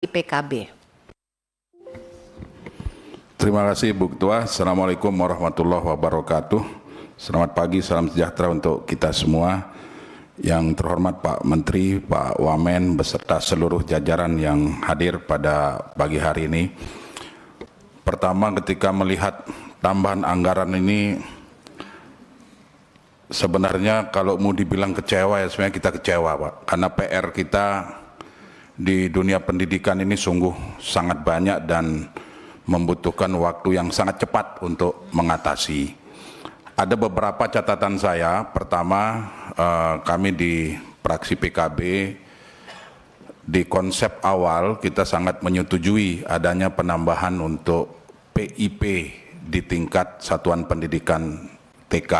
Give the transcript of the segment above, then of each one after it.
PKB. Terima kasih Bu Ketua. Assalamualaikum warahmatullahi wabarakatuh. Selamat pagi, salam sejahtera untuk kita semua. Yang terhormat Pak Menteri, Pak Wamen, beserta seluruh jajaran yang hadir pada pagi hari ini. Pertama, ketika melihat tambahan anggaran ini, sebenarnya kalau mau dibilang kecewa ya sebenarnya kita kecewa Pak. Karena PR kita di dunia pendidikan ini sungguh sangat banyak dan membutuhkan waktu yang sangat cepat untuk mengatasi. Ada beberapa catatan saya. Pertama, kami di fraksi PKB di konsep awal kita sangat menyetujui adanya penambahan untuk PIP di tingkat satuan pendidikan TK.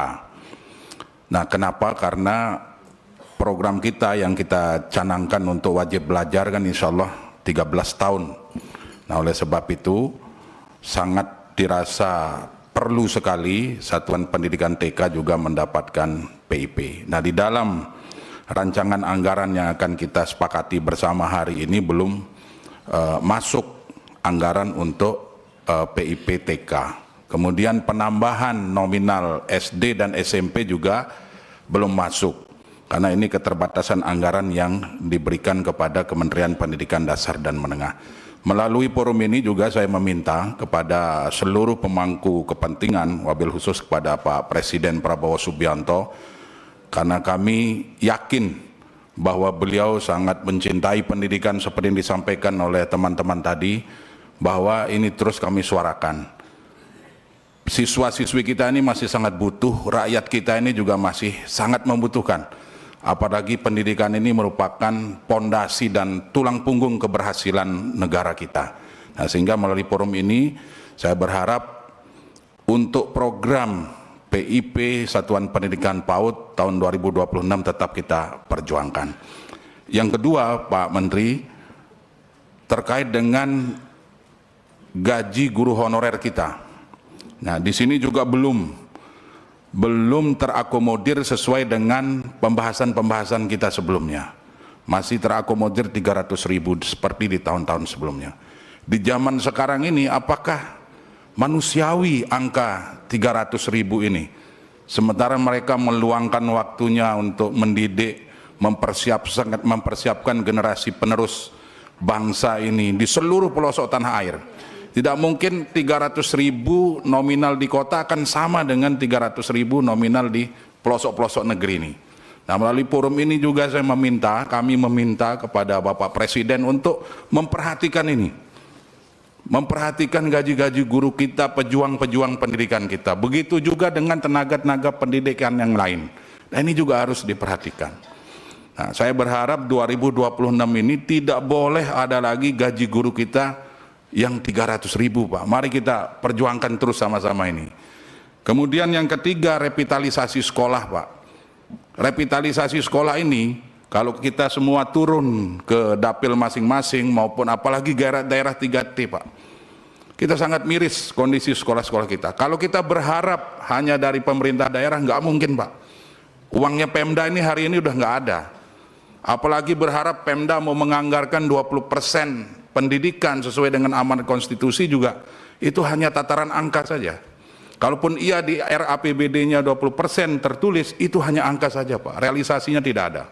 Nah, kenapa? Karena program kita yang kita canangkan untuk wajib belajar kan insya Allah 13 tahun. Nah, oleh sebab itu sangat dirasa perlu sekali satuan pendidikan TK juga mendapatkan PIP. Nah, di dalam rancangan anggaran yang akan kita sepakati bersama hari ini belum masuk anggaran untuk PIP TK. Kemudian penambahan nominal SD dan SMP juga belum masuk. Karena ini keterbatasan anggaran yang diberikan kepada Kementerian Pendidikan Dasar dan Menengah. Melalui forum ini juga saya meminta kepada seluruh pemangku kepentingan, wabil khusus kepada Pak Presiden Prabowo Subianto, karena kami yakin bahwa beliau sangat mencintai pendidikan seperti yang disampaikan oleh teman-teman tadi, bahwa ini terus kami suarakan. Siswa-siswi kita ini masih sangat butuh, rakyat kita ini juga masih sangat membutuhkan. Apalagi pendidikan ini merupakan pondasi dan tulang punggung keberhasilan negara kita. Nah, sehingga melalui forum ini saya berharap untuk program PIP Satuan Pendidikan PAUD tahun 2026 tetap kita perjuangkan. Yang kedua, Pak Menteri, terkait dengan gaji guru honorer kita. Nah, di sini juga belum terakomodir sesuai dengan pembahasan-pembahasan kita sebelumnya. Masih terakomodir 300.000 seperti di tahun-tahun sebelumnya. Di zaman sekarang ini apakah manusiawi angka 300.000 ini? Sementara mereka meluangkan waktunya untuk mendidik, mempersiapkan generasi penerus bangsa ini di seluruh pelosok tanah air. Tidak mungkin 300.000 nominal di kota akan sama dengan 300.000 nominal di pelosok-pelosok negeri ini. Nah, melalui forum ini juga kami meminta kepada Bapak Presiden untuk memperhatikan ini. Memperhatikan gaji-gaji guru kita, pejuang-pejuang pendidikan kita. Begitu juga dengan tenaga-tenaga pendidikan yang lain. Nah, ini juga harus diperhatikan. Nah, saya berharap 2026 ini tidak boleh ada lagi gaji guru kita yang 300.000 Pak. Mari kita perjuangkan terus sama-sama ini. Kemudian yang ketiga, revitalisasi sekolah Pak. Revitalisasi sekolah ini kalau kita semua turun ke dapil masing-masing maupun apalagi daerah 3T Pak, kita sangat miris kondisi sekolah-sekolah kita. Kalau kita berharap hanya dari pemerintah daerah nggak mungkin Pak. Uangnya Pemda ini hari ini udah nggak ada. Apalagi berharap Pemda mau menganggarkan 20% pendidikan sesuai dengan amanat konstitusi juga itu hanya tataran angka saja. Kalaupun iya di RAPBD-nya 20% tertulis, itu hanya angka saja Pak, realisasinya tidak ada.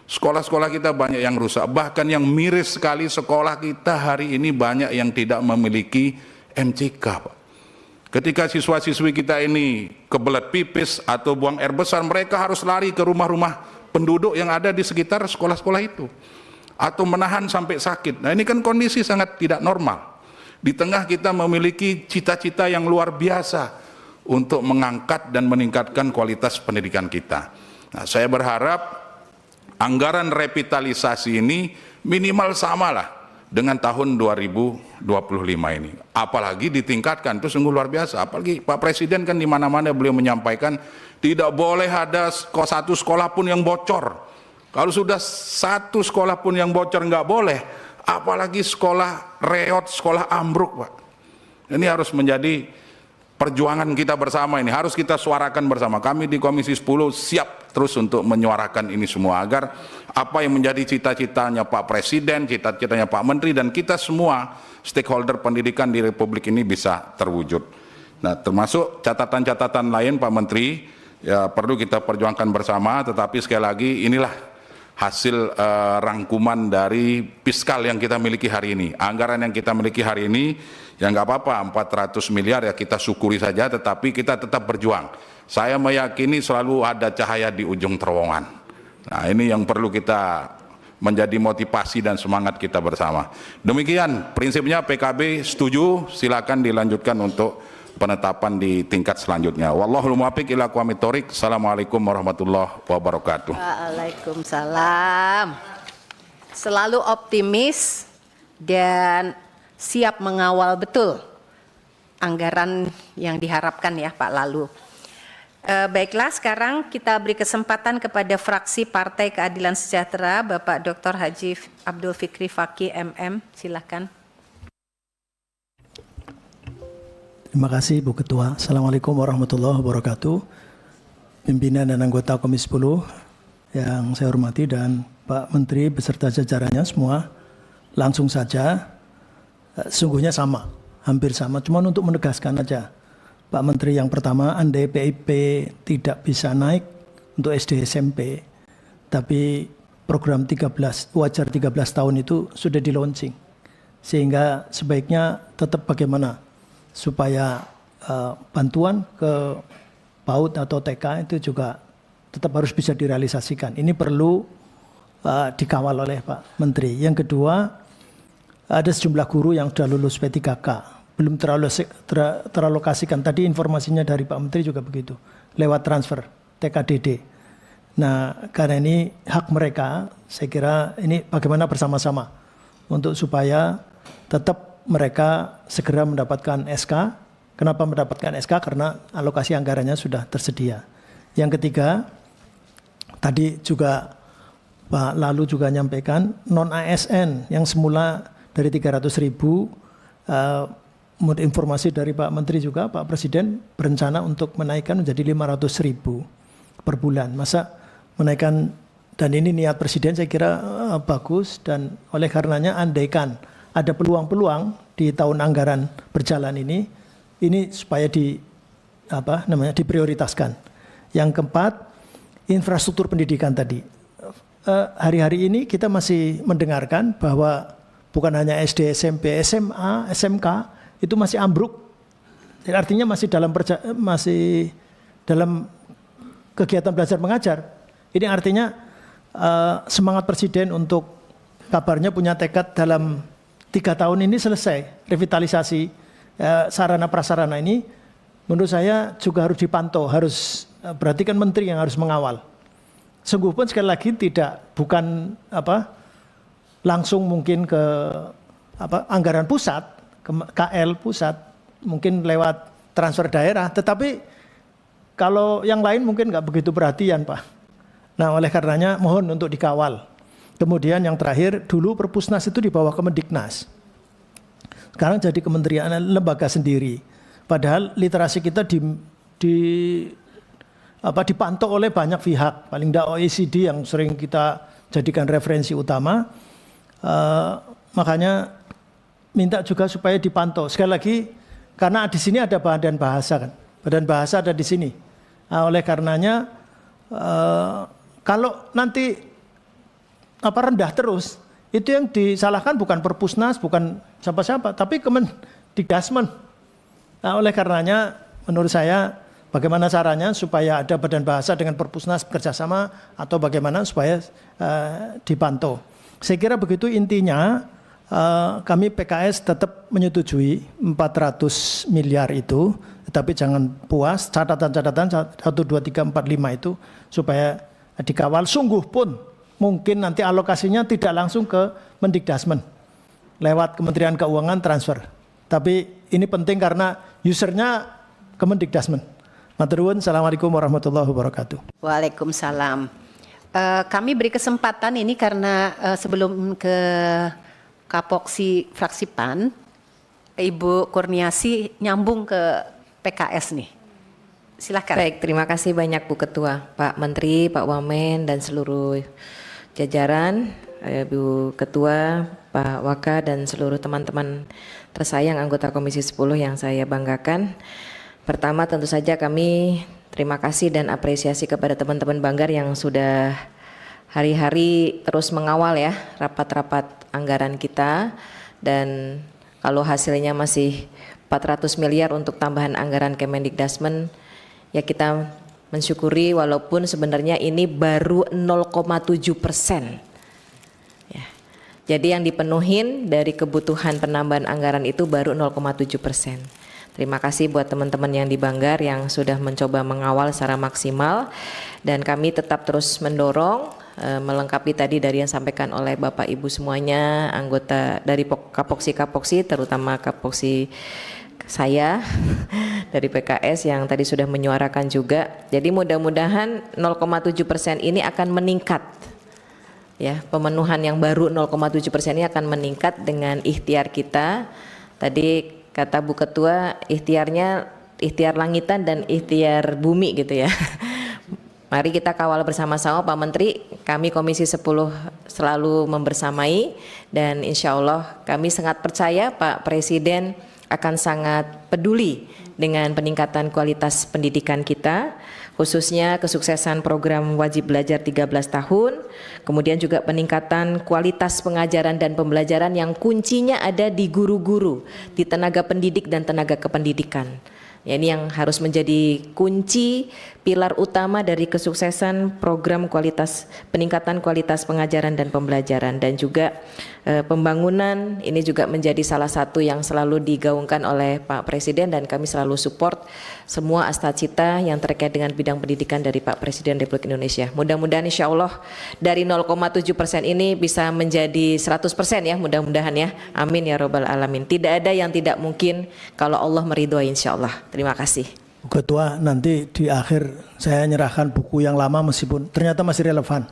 Sekolah-sekolah kita banyak yang rusak, bahkan yang miris sekali sekolah kita hari ini banyak yang tidak memiliki MCK Pak. Ketika siswa-siswi kita ini kebelet pipis atau buang air besar, mereka harus lari ke rumah-rumah penduduk yang ada di sekitar sekolah-sekolah itu, atau menahan sampai sakit. Nah, ini kan kondisi sangat tidak normal. Di tengah kita memiliki cita-cita yang luar biasa untuk mengangkat dan meningkatkan kualitas pendidikan kita. Nah, saya berharap anggaran revitalisasi ini minimal samalah dengan tahun 2025 ini. Apalagi ditingkatkan, itu sungguh luar biasa. Apalagi Pak Presiden kan di mana-mana beliau menyampaikan tidak boleh ada satu sekolah pun yang bocor. Kalau sudah satu sekolah pun yang bocor nggak boleh, apalagi sekolah reot, sekolah ambruk Pak. Ini harus menjadi perjuangan kita bersama ini, harus kita suarakan bersama. Kami di Komisi 10 siap terus untuk menyuarakan ini semua agar apa yang menjadi cita-citanya Pak Presiden, cita-citanya Pak Menteri dan kita semua stakeholder pendidikan di Republik ini bisa terwujud. Nah, termasuk catatan-catatan lain Pak Menteri ya perlu kita perjuangkan bersama, tetapi sekali lagi inilah hasil rangkuman dari fiskal yang kita miliki hari ini. Anggaran yang kita miliki hari ini ya nggak apa-apa 400 miliar ya kita syukuri saja, tetapi kita tetap berjuang. Saya meyakini selalu ada cahaya di ujung terowongan. Nah, ini yang perlu kita menjadi motivasi dan semangat kita bersama. Demikian prinsipnya PKB setuju, silakan dilanjutkan untuk penetapan di tingkat selanjutnya. Wallahul muwaffiq ila aqwamit thoriq. Assalamualaikum warahmatullahi wabarakatuh. Waalaikumsalam. Selalu optimis dan siap mengawal betul anggaran yang diharapkan ya Pak Lalu. Baiklah, sekarang kita beri kesempatan kepada fraksi Partai Keadilan Sejahtera, Bapak Dr. Haji Abdul Fikri Fakih MM, silakan. Terima kasih Bu Ketua. Assalamualaikum warahmatullahi wabarakatuh. Pimpinan dan anggota Komisi 10 yang saya hormati dan Pak Menteri beserta jajarannya semua, langsung saja, sungguhnya sama, hampir sama, cuma untuk menegaskan aja. Pak Menteri, yang pertama, andai PIP tidak bisa naik untuk SD SMP, tapi program 13, wajar 13 tahun itu sudah di launching. Sehingga sebaiknya tetap bagaimana supaya bantuan ke PAUD atau TK itu juga tetap harus bisa direalisasikan. Ini perlu dikawal oleh Pak Menteri. Yang kedua, ada sejumlah guru yang sudah lulus P3K, belum teralokasikan. Tadi informasinya dari Pak Menteri juga begitu, lewat transfer TKDD. Nah, karena ini hak mereka, saya kira ini bagaimana bersama-sama untuk supaya tetap mereka segera mendapatkan SK. Kenapa mendapatkan SK? Karena alokasi anggarannya sudah tersedia. Yang ketiga, tadi juga Pak Lalu juga nyampaikan, non-ASN yang semula dari 300.000, menurut informasi dari Pak Menteri juga, Pak Presiden berencana untuk menaikkan menjadi 500.000 per bulan. Masa menaikkan, dan ini niat Presiden saya kira bagus, dan oleh karenanya andaikan ada peluang-peluang di tahun anggaran berjalan ini supaya diprioritaskan. Yang keempat, infrastruktur pendidikan tadi. Hari-hari ini kita masih mendengarkan bahwa bukan hanya SD, SMP, SMA, SMK itu masih ambruk. Artinya masih dalam kegiatan belajar mengajar. Ini artinya semangat Presiden untuk kabarnya punya tekad dalam 3 tahun ini selesai revitalisasi sarana prasarana ini, menurut saya juga harus dipantau, berarti kan Menteri yang harus mengawal. Sungguh pun sekali lagi bukan langsung mungkin ke anggaran pusat, ke KL pusat, mungkin lewat transfer daerah, tetapi kalau yang lain mungkin nggak begitu perhatian Pak. Nah, oleh karenanya mohon untuk dikawal. Kemudian yang terakhir, dulu Perpusnas itu di bawah Kemendiknas. Sekarang jadi kementerian, lembaga sendiri. Padahal literasi kita dipantau oleh banyak pihak. Paling tidak OECD yang sering kita jadikan referensi utama. Makanya minta juga supaya dipantau. Sekali lagi, karena di sini ada badan bahasa kan. Badan bahasa ada di sini. Nah, oleh karenanya, kalau nanti rendah terus, itu yang disalahkan bukan Perpusnas, bukan siapa-siapa, tapi Kemendikbudrismen. Nah, oleh karenanya menurut saya bagaimana caranya supaya ada badan bahasa dengan Perpusnas bekerjasama, atau bagaimana supaya dipantau. Saya kira begitu intinya. Kami PKS tetap menyetujui 400 miliar itu, tetapi jangan puas, catatan-catatan 1, 2, 3, 4, 5 itu supaya dikawal. Sungguh pun mungkin nanti alokasinya tidak langsung ke Mendikbudrismen, lewat Kementerian Keuangan transfer. Tapi ini penting karena usernya Kemendikbudrismen. Matur nuwun. Assalamualaikum warahmatullahi wabarakatuh. Waalaikumsalam. Kami beri kesempatan ini karena sebelum ke Kapoksi fraksi PAN, Ibu Kurniasi nyambung ke PKS nih. Silahkan. Baik, terima kasih banyak Bu Ketua, Pak Menteri, Pak Wamen, dan seluruh jajaran, Bu Ketua, Pak Waka, dan seluruh teman-teman tersayang anggota Komisi 10 yang saya banggakan. Pertama tentu saja kami terima kasih dan apresiasi kepada teman-teman Banggar yang sudah hari-hari terus mengawal ya rapat-rapat anggaran kita, dan kalau hasilnya masih 400 miliar untuk tambahan anggaran Kemendikdasmen, ya kita mensyukuri walaupun sebenarnya ini baru 0,7%. Ya. Jadi yang dipenuhin dari kebutuhan penambahan anggaran itu baru 0,7%. Terima kasih buat teman-teman yang di Banggar yang sudah mencoba mengawal secara maksimal, dan kami tetap terus mendorong melengkapi tadi dari yang sampaikan oleh Bapak Ibu semuanya, anggota dari Kapoksi, terutama Kapoksi saya dari PKS yang tadi sudah menyuarakan juga. Jadi mudah-mudahan 0,7% ini akan meningkat. Ya, pemenuhan yang baru 0,7% ini akan meningkat dengan ikhtiar kita. Tadi kata Bu Ketua, ikhtiarnya ikhtiar langitan dan ikhtiar bumi gitu ya. Mari kita kawal bersama-sama Pak Menteri. Kami Komisi 10 selalu membersamai, dan insya Allah kami sangat percaya Pak Presiden akan sangat peduli dengan peningkatan kualitas pendidikan kita, khususnya kesuksesan program wajib belajar 13 tahun, kemudian juga peningkatan kualitas pengajaran dan pembelajaran yang kuncinya ada di guru-guru, di tenaga pendidik dan tenaga kependidikan. Ya, ini yang harus menjadi kunci pilar utama dari kesuksesan program peningkatan kualitas pengajaran dan pembelajaran, dan juga pembangunan ini juga menjadi salah satu yang selalu digaungkan oleh Pak Presiden, dan kami selalu support semua asta-cita yang terkait dengan bidang pendidikan dari Pak Presiden Republik Indonesia. Mudah-mudahan insya Allah dari 0,7% ini bisa menjadi 100% ya, mudah-mudahan ya. Amin ya robbal alamin. Tidak ada yang tidak mungkin kalau Allah meridhoi insya Allah. Terima kasih. Bu Ketua, nanti di akhir saya nyerahkan buku yang lama meskipun ternyata masih relevan.